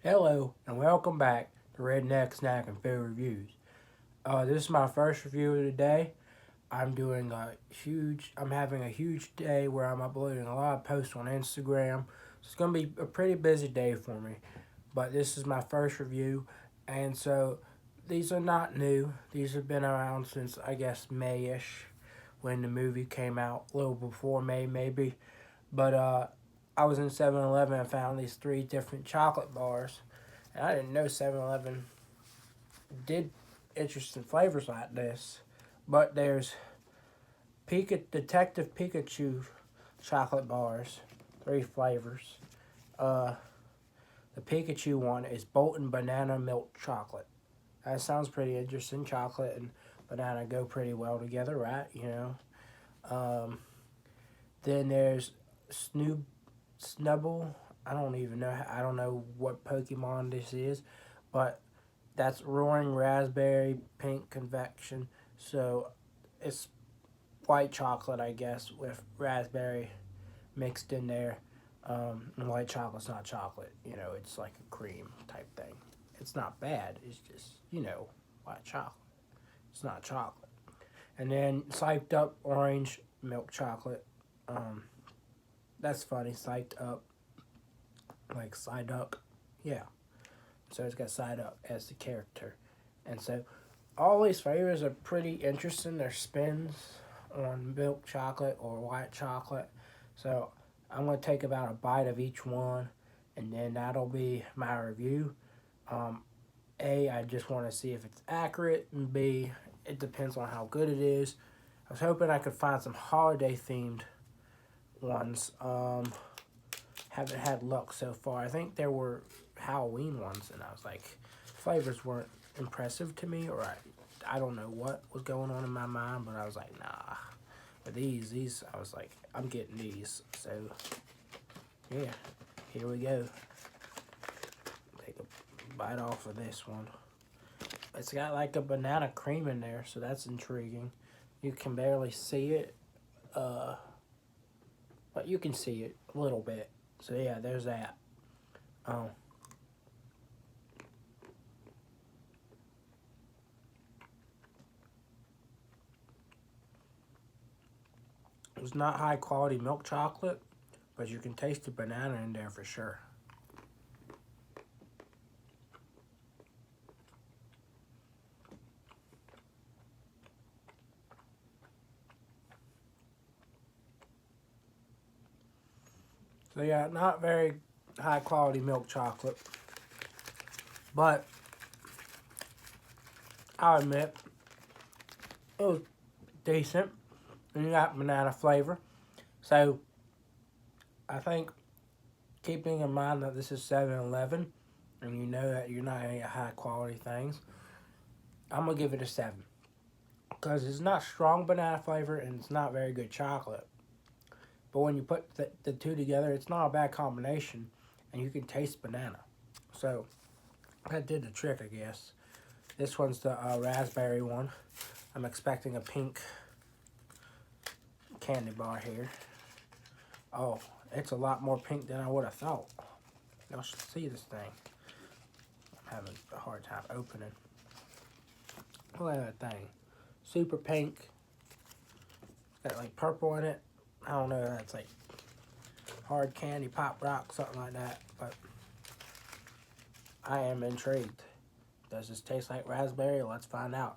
Hello and welcome back to Redneck Snack and Food Reviews. This is my first review of the day. I'm having a huge day where I'm uploading a lot of posts on Instagram. So it's gonna be a pretty busy day for me. But this is my first review, and so these are not new. These have been around since I guess May-ish, when the movie came out, a little before May maybe. But I was in 7-Eleven and found these three different chocolate bars. And I didn't know 7-Eleven did interesting flavors like this. But there's Detective Pikachu chocolate bars, three flavors. Uh, the Pikachu one is Bolton Banana Milk Chocolate. That sounds pretty interesting. Chocolate and banana go pretty well together, right? Um, then there's Snubble. I don't even know. I don't know what Pokemon this is, but that's Roaring Raspberry Pink Convection. So it's white chocolate, I guess, with raspberry mixed in there. And white chocolate's not chocolate. It's like a cream type thing. It's not bad. It's just, white chocolate. It's not chocolate. And then psyched up orange milk chocolate. Um, that's funny. Psyched up, like Psyduck. Yeah. So it's got Psyduck as the character. And so all these flavors are pretty interesting. They're spins on milk chocolate or white chocolate. So I'm going to take about a bite of each one, and then that'll be my review. I just want to see if it's accurate, and B, it depends on how good it is. I was hoping I could find some holiday themed ones. Haven't had luck so far. I think there were Halloween ones, and I was like, flavors weren't impressive to me, or I don't know what was going on in my mind, but I was like, nah. But these, I was like, I'm getting these. So, yeah, here we go. Take a bite off of this one. It's got like a banana cream in there, so that's intriguing. You can barely see it, but you can see it a little bit. So yeah, there's that. Um, it's not high quality milk chocolate, but you can taste the banana in there for sure. So yeah, not very high quality milk chocolate, but I'll admit it was decent. And you got banana flavor. So I think, keeping in mind that this is 7-Eleven, and you know that you're not going to get high quality things, I'm going to give it a 7. Because it's not strong banana flavor and it's not very good chocolate. But when you put the two together, it's not a bad combination, and you can taste banana. So that did the trick, I guess. This one's the raspberry one. I'm expecting a pink candy bar here. Oh, it's a lot more pink than I would have thought. Y'all should see this thing. I'm having a hard time opening. Look at that thing. Super pink. It's got like purple in it. I don't know, that's like hard candy, pop rock, something like that. But I am intrigued. Does this taste like raspberry? Let's find out.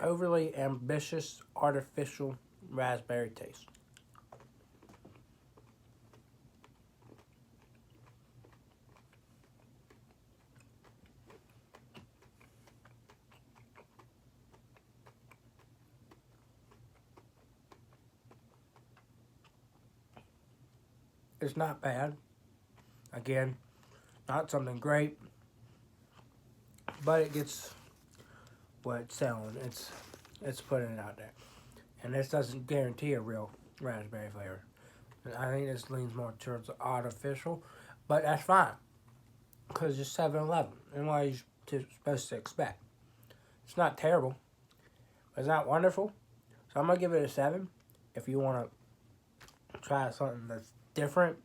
Overly ambitious, artificial raspberry taste. It's not bad. Again, not something great, but it gets what it's selling. It's putting it out there. And this doesn't guarantee a real raspberry flavor. I think this leans more towards artificial, but that's fine, because it's 7-Eleven, and what are you supposed to expect? It's not terrible. Isn't that wonderful? So I'm gonna give it a 7. If you want to try something that's different,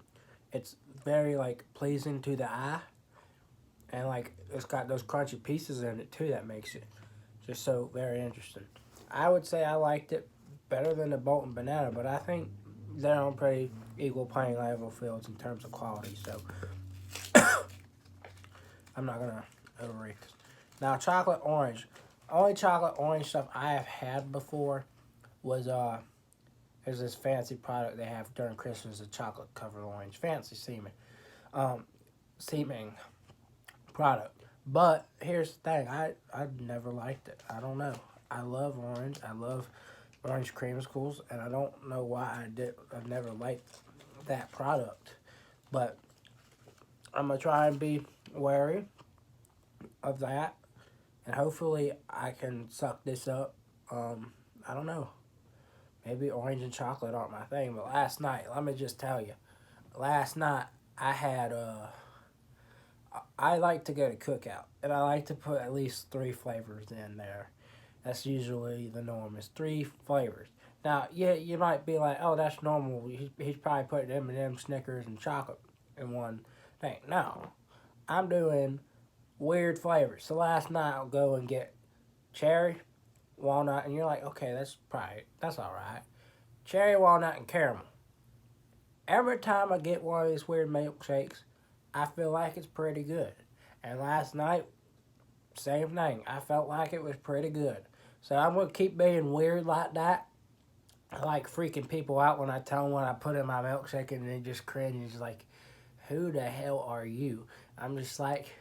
it's very like pleasing to the eye, and like it's got those crunchy pieces in it too that makes it just so very interesting. I would say I liked it better than the Bolton Banana, but I think they're on pretty equal playing level fields in terms of quality. So I'm not gonna overrate this. Now, chocolate orange. Only chocolate orange stuff I have had before was there's this fancy product they have during Christmas, a chocolate covered orange, fancy um, seeming product. But here's the thing, I never liked it. I don't know. I love orange. I love orange creamsicles, and I don't know why I never liked that product. But I'm gonna try and be wary of that, and hopefully I can suck this up. I don't know. Maybe orange and chocolate aren't my thing, but last night, let me just tell you, last night I had I like to go to cookout, and I like to put at least 3 flavors in there. That's usually the norm, is 3 flavors. Now, yeah, you might be like, oh, that's normal. He's probably putting M&M, Snickers, and chocolate in one thing. No, I'm doing weird flavors. So last night I'll go and get cherry, walnut, and you're like, okay, that's all right. Cherry, walnut, and caramel. Every time I get one of these weird milkshakes, I feel like it's pretty good. And last night, same thing. I felt like it was pretty good. So I'm going to keep being weird like that. I like freaking people out when I tell them what I put in my milkshake and they just cringe and just like, who the hell are you? I'm just like,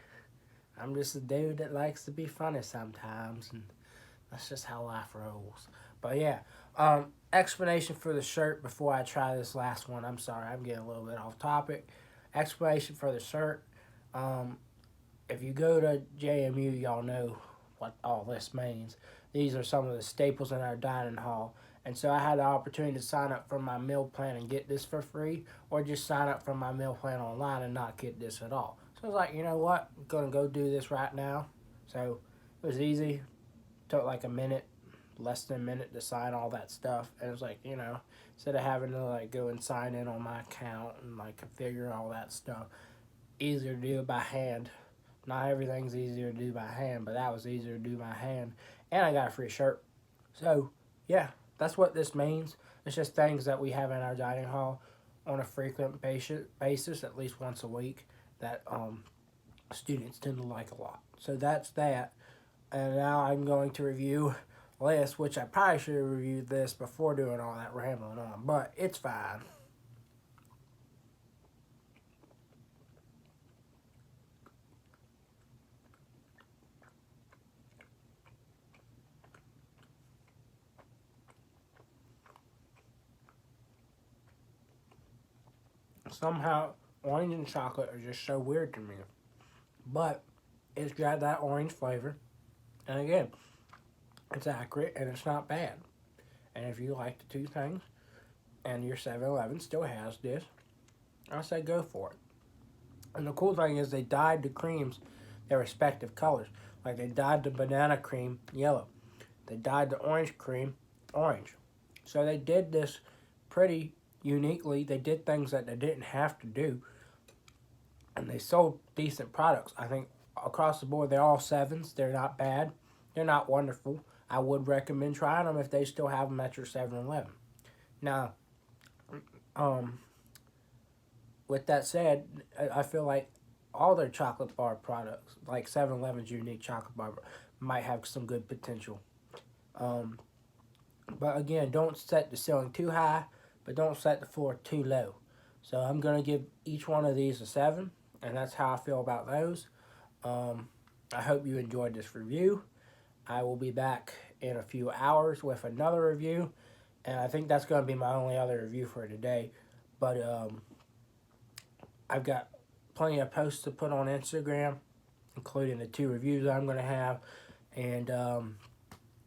I'm just a dude that likes to be funny sometimes. And that's just how life rolls. But yeah, explanation for the shirt before I try this last one. I'm sorry, I'm getting a little bit off topic. Explanation for the shirt. If you go to JMU, y'all know what all this means. These are some of the staples in our dining hall. And so I had the opportunity to sign up for my meal plan and get this for free, or just sign up for my meal plan online and not get this at all. So I was like, you know what? I'm going to go do this right now. So it was easy. Took like a minute, less than a minute to sign all that stuff. And it was like, instead of having to like go and sign in on my account and like configure all that stuff, easier to do it by hand. Not everything's easier to do by hand, but that was easier to do by hand. And I got a free shirt. So, yeah, that's what this means. It's just things that we have in our dining hall on a frequent basis, at least once a week, that students tend to like a lot. So that's that. And now I'm going to review list, which I probably should have reviewed this before doing all that rambling on, but it's fine. Somehow, orange and chocolate are just so weird to me. But it's got that orange flavor. And again, it's accurate and it's not bad. And if you like the two things, and your 7-Eleven still has this, I say go for it. And the cool thing is they dyed the creams their respective colors. Like they dyed the banana cream yellow. They dyed the orange cream orange. So they did this pretty uniquely. They did things that they didn't have to do. And they sold decent products. I think across the board they're all 7s. They're not bad. They're not wonderful. I would recommend trying them if they still have them at your 7-Eleven. Now, with that said, I feel like all their chocolate bar products, like 7-Eleven's unique chocolate bar, might have some good potential. But again, don't set the ceiling too high, but don't set the floor too low. So I'm going to give each one of these a 7, and that's how I feel about those. I hope you enjoyed this review. I will be back in a few hours with another review, and I think that's going to be my only other review for today. But I've got plenty of posts to put on Instagram, including the 2 reviews I'm going to have. And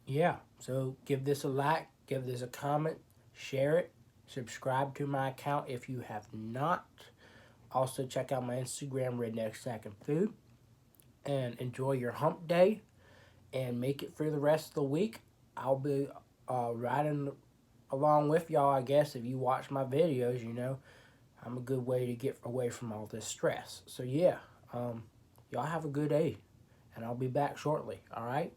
yeah, so give this a like, give this a comment, share it, subscribe to my account if you have not. Also check out my Instagram, Redneck Snackin' Food, and enjoy your hump day and make it through the rest of the week. I'll be riding along with y'all, I guess. If you watch my videos, you know, I'm a good way to get away from all this stress. So yeah, y'all have a good day, and I'll be back shortly. All right.